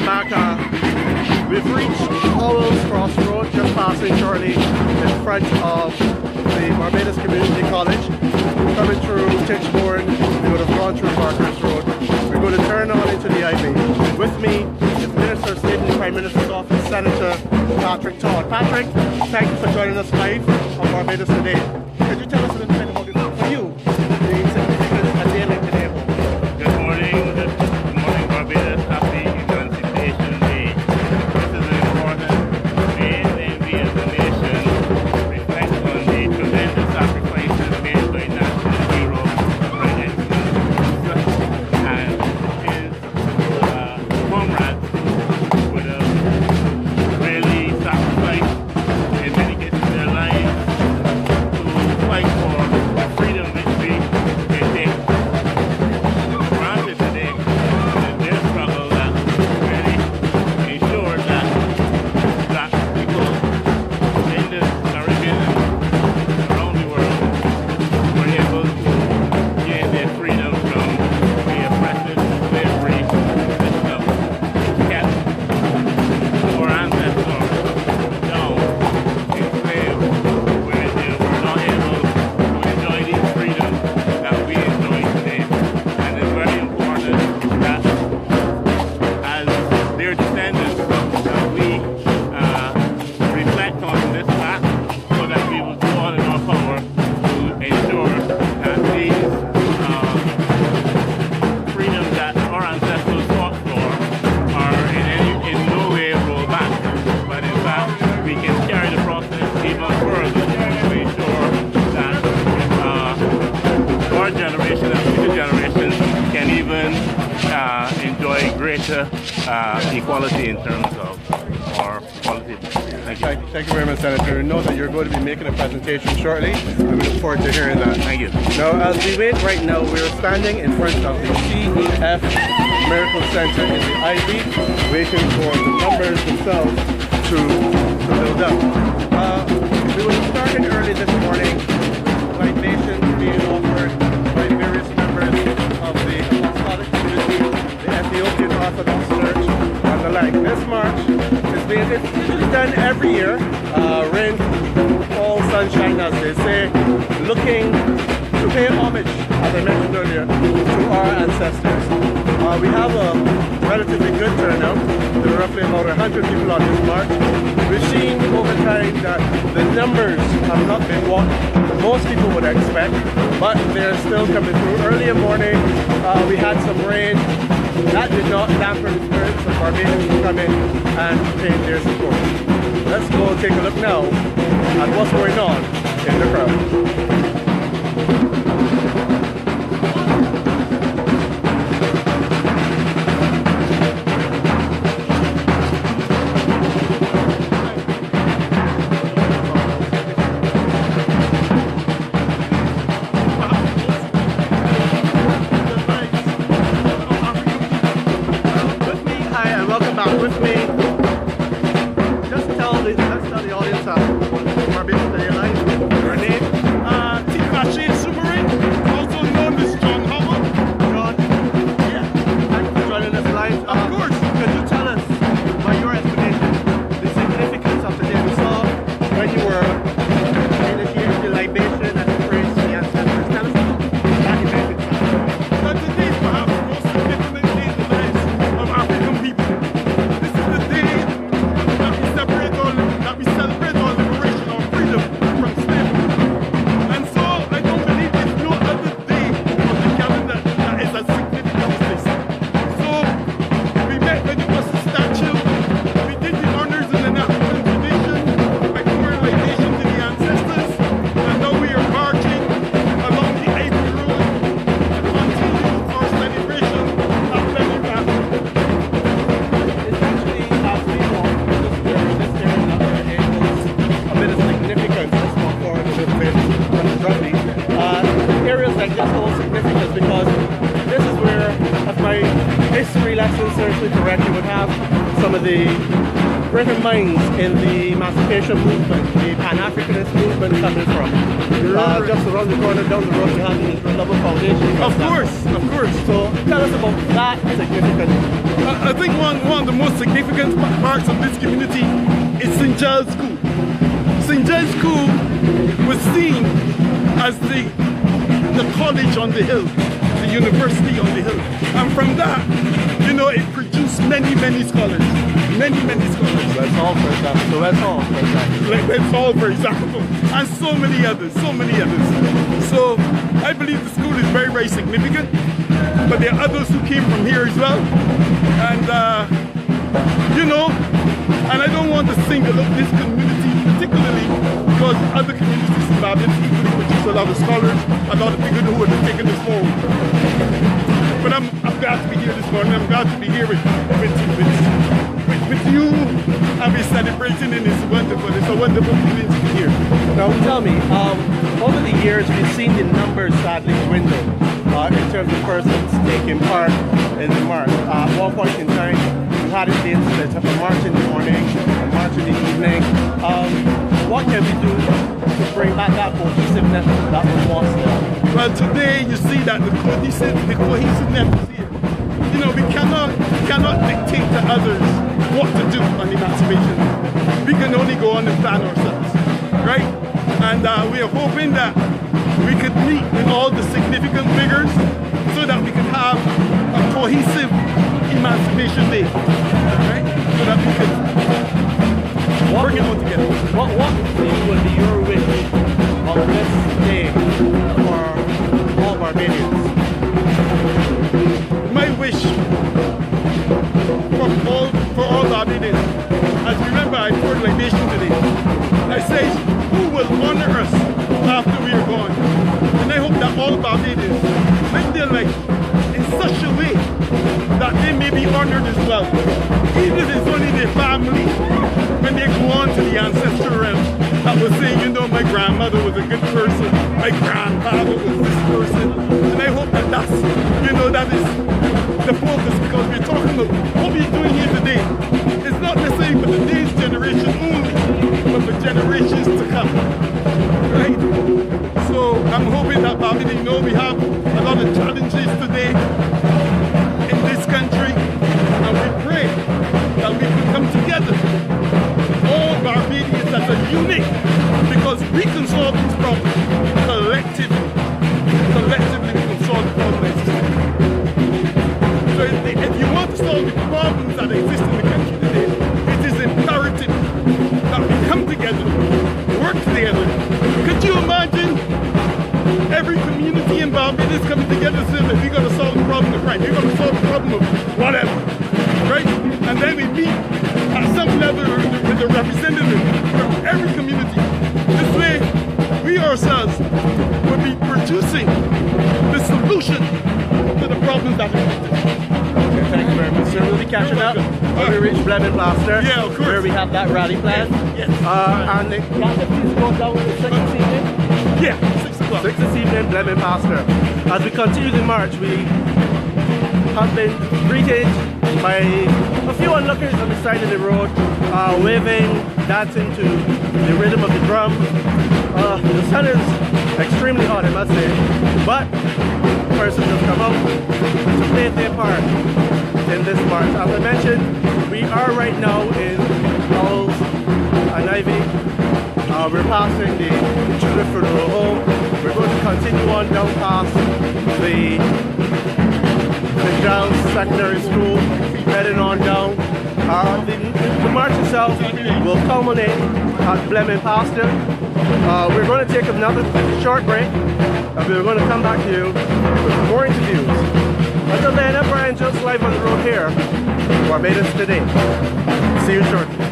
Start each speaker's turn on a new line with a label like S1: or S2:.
S1: back. We've reached Howell's Crossroad, just passing shortly in front of the Barbados Community College. Coming through Tichborne, we would have gone through Parker's Road. We're going to turn on into the IB. With me is Minister of State in the Prime Minister's Office, Senator Patrick Todd. Patrick, thank you for joining us live on Barbados Today. Could you tell us a little bit about it for you, the significance of a day like today?
S2: Good morning, Barbados. Happy Emancipation Day. This is an important day when we as a nation reflect on the tremendous sacrifices made by national hero President and his comrades would have really sacrificed, in many cases, their lives to fight for freedom, which we take granted today. And their struggle that really ensured that black people in the Caribbean and around the world were able to gain their freedom from the oppressive slavery system kept our ancestors down, enslaved, where they were not able to enjoy these freedoms that we enjoy today. And it's very important that as their descendants that we reflect on this fact so that we will do all in our power to ensure that these freedoms that our ancestors fought for are in no way rolled back, but in fact we can carry the process even further to ensure that our generation and future generations can even enjoy greater equality in terms of our quality. Thank you.
S1: Thank you very much, Senator. Know that you're going to be making a presentation shortly, and we look forward to hearing that.
S2: Thank you.
S1: Now, as we wait right now, we're standing in front of the CEF Miracle Center in the IB, waiting for the numbers themselves to build up. We were starting early this morning, libations being offered by various members of the Apostolic Community, the Ethiopian Orthodox Church, and the like. This march it's usually done every year, rain, fall, sunshine, as they say, looking to pay homage, as I mentioned earlier, to our ancestors. We have a relatively good turnout. There are roughly about 100 people on this march. We've seen over time that the numbers have not been what most people would expect, but they're still coming through. Early in the morning, we had some rain. That did not dampen the spirits of Barbadians to come in and pay their support. Let's go take a look now at what's going on in the crowd. With me, let's tell the audience Barbados Today Live. Your name?
S3: T. Submarine, also known as John Howell.
S1: John. Yeah. Thank you for joining us live.
S3: Of course.
S1: Could you tell us, by your estimation, the significance of the day we saw when you were initiating the libation and the praise to the ancestors? Tell us that event itself.
S3: That today is perhaps the most significant day in the lives of African people. This is the day that we celebrate our liberation, our freedom from slavery. And so I don't believe there's no other day on the calendar that is as significant as this. So we met when it was a statue. We did the honors in an African tradition by pouring libation to the ancestors. And now we are marching along the Ivory Road to continue our celebration of February.
S1: Essentially, as we walk this area up there, it was a bit of significance. Let's walk forward a little bit roughly. Areas like this hold significance because this is where, as my history lesson serves me correctly, would have some of the bringing minds in the emancipation movement, the Pan-Africanist movement coming from. Just around the corner, down the road, we have the Israel Level Foundation.
S3: Of course.
S1: So tell us about that significance.
S3: I think one of the most significant parts of this community is St. Giles School. St. Giles School was seen as the college on the hill, the university on the hill. And from that, you know, it produced many scholars. Many scholars.
S1: Let's Hall, for example. So Let's Hall, for example.
S3: Let's Hall, for example. And so many others. So I believe the school is very significant. But there are others who came from here as well. And, you know, and I don't want to single out this community particularly because other communities in Bajan equally produce a lot of scholars, a lot of people who have taken this forward. But I'm glad to be here this morning. I'm glad to be here with you and be celebrating, and it's wonderful. It's a wonderful feeling to be here.
S1: Now tell me, over the years we've seen the numbers sadly dwindle in terms of persons taking part in the march. At one point in time, we had it been split up, a march in the morning, a march in the evening. What can we do to bring back that cohesiveness that was once there?
S3: Well, today you see that the cohesiveness is here. You know, we cannot dictate to others what to do on emancipation. We can only go on and plan ourselves, right? And we are hoping that we could meet in all the significant figures so that we can have a cohesive Emancipation Day, right? So that we can work it all together.
S1: What would be your wish on this day for all Barbadians?
S3: My wish for all Barbadians, as remember I poured libation today, I say, who will honor us after we are gone? And I hope that all Barbadians live their life in such a way that they may be honored as well. Even if it's only their family, when they go on to the ancestral realm, that will say, you know, my grandmother was a good person, my grandfather was this person. And I hope that that's, you know, that is the focus, because we're talking about what we're doing here today. It's not necessarily for today's generation only, but for generations to come, right? So I'm hoping that Barbadians know we have a lot of challenges today in this country, and we pray that we can come together, all Barbadians as a unit, because we can solve these problems collectively. Collectively we can solve the problems. So if you want to solve the problems that exist in the country today, it is imperative that we come together, work together. Could you imagine every community in Barbados coming together and saying that we're going to solve the problem of crime, we're going to solve the problem of whatever, right? And then we meet at some level with the representative from every community. This way, we ourselves will be producing the solution to the problems that exist.
S1: Okay, thank you very much, sir. We'll be catching up when we reach Blemon Plaster,
S3: yeah, of course,
S1: where we have that rally plan.
S3: Yes.
S1: And can the please go down to 6 this evening?
S3: Yeah, 6 o'clock.
S1: 6 this evening, Blemon Plaster. As we continue the march, we have been greeted by a few onlookers on the side of the road, waving, dancing to the rhythm of the drum. The sun is extremely hot, I must say, but persons have come out to play their part in this march. As I mentioned, we are right now in Owls and Ivy. We're passing the Judith Funeral Home. We're going to continue on down past the St. Giles Secondary School, heading on down. The march itself will culminate at Blemon Plaster. We're going to take another short break, and we're going to come back to you with more interviews. Until then, I'm Brian, just live on the road here, Barbados Today. See you shortly.